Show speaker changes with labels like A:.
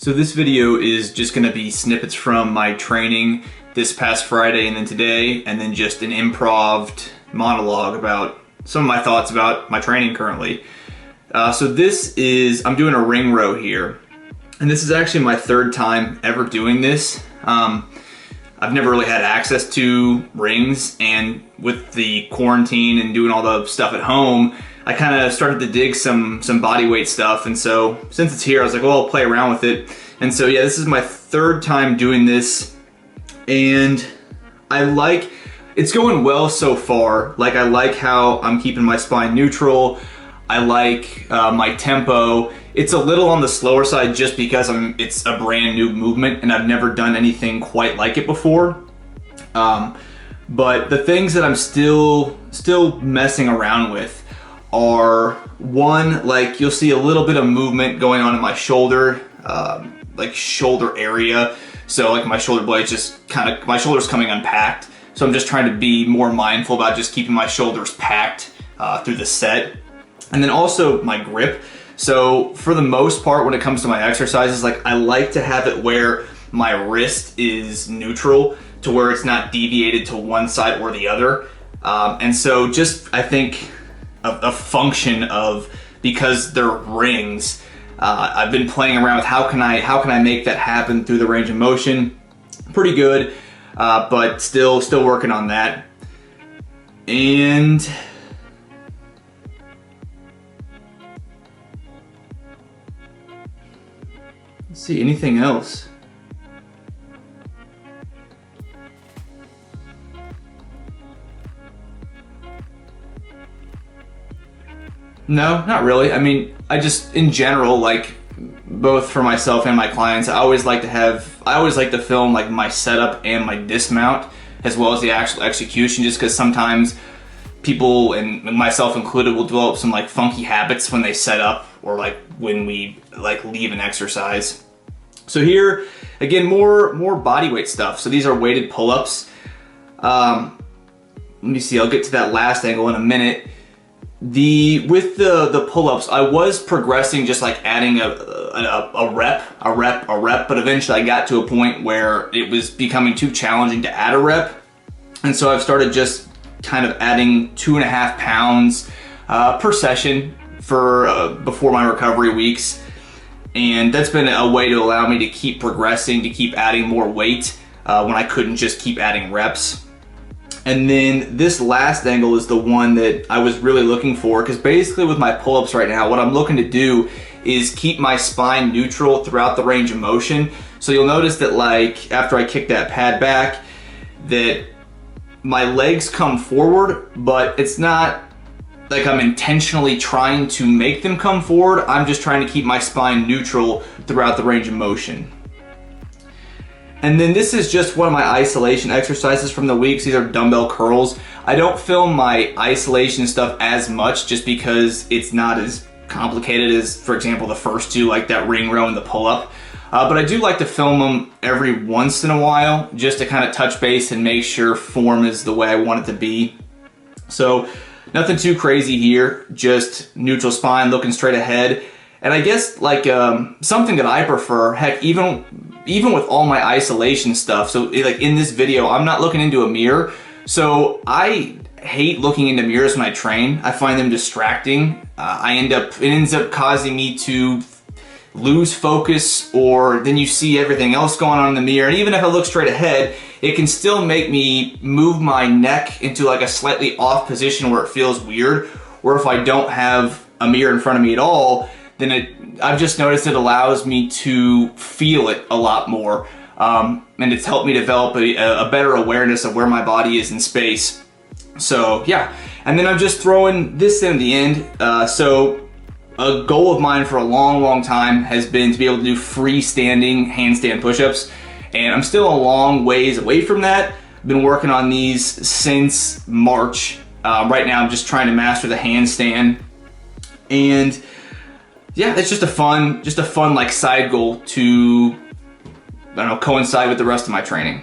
A: So this video is just going to be snippets from my training this past Friday and then today, and then just an improv monologue about some of my thoughts about my training currently. So this is, I'm doing a ring row here, and this is actually my third time ever doing this. I've never really had access to rings, and with the quarantine and doing all the stuff at home, I kind of started to dig some body weight stuff, and so since it's here, I was like, well, I'll play around with it. And so yeah, this is my third time doing this, and it's going well so far. Like, I like how I'm keeping my spine neutral. I like my tempo. It's a little on the slower side just because it's a brand new movement and I've never done anything quite like it before. But the things that I'm still messing around with are, one, like you'll see a little bit of movement going on in my shoulder, like shoulder area. So like my shoulder blades just my shoulders coming unpacked. So I'm just trying to be more mindful about just keeping my shoulders packed through the set. And then also my grip. So for the most part, when it comes to my exercises, like I like to have it where my wrist is neutral, to where it's not deviated to one side or the other. And so just, I think, a function of, because they're rings, I've been playing around with how can I make that happen through the range of motion. Pretty good, but still working on that. And let's see, anything else? No, not really. I mean, I just, in general, like, both for myself and my clients, I always like to film like my setup and my dismount, as well as the actual execution, just because sometimes people, and myself included, will develop some like funky habits when they set up, or like when we like leave an exercise. So here, again, more body weight stuff. So these are weighted pull-ups. Let me see, I'll get to that last angle in a minute. With the pull-ups, I was progressing, just like adding a rep, but eventually I got to a point where it was becoming too challenging to add a rep. And so I've started just kind of adding 2.5 pounds per session for before my recovery weeks. And that's been a way to allow me to keep progressing, to keep adding more weight when I couldn't just keep adding reps. And then this last angle is the one that I was really looking for, because basically with my pull-ups right now, what I'm looking to do is keep my spine neutral throughout the range of motion. So you'll notice that, like, after I kick that pad back, that my legs come forward, but it's not like I'm intentionally trying to make them come forward. I'm just trying to keep my spine neutral throughout the range of motion. And then this is just one of my isolation exercises from the weeks. These are dumbbell curls. I don't film my isolation stuff as much just because it's not as complicated as, for example, the first two, like that ring row and the pull-up. But I do like to film them every once in a while, just to kind of touch base and make sure form is the way I want it to be. So nothing too crazy here, just neutral spine, looking straight ahead. And I guess, like, something that I prefer, heck, even with all my isolation stuff, so like in this video, I'm not looking into a mirror. So I hate looking into mirrors when I train. I find them distracting. It ends up causing me to lose focus, or then you see everything else going on in the mirror. And even if I look straight ahead, it can still make me move my neck into like a slightly off position where it feels weird. Or if I don't have a mirror in front of me at all, then I've just noticed it allows me to feel it a lot more. And it's helped me develop a better awareness of where my body is in space. So yeah, and then I'm just throwing this in at the end. So a goal of mine for a long time has been to be able to do freestanding handstand push-ups. And I'm still a long ways away from that. I've been working on these since March. Right now I'm just trying to master the handstand. And yeah, it's just a fun like side goal to, I don't know, coincide with the rest of my training.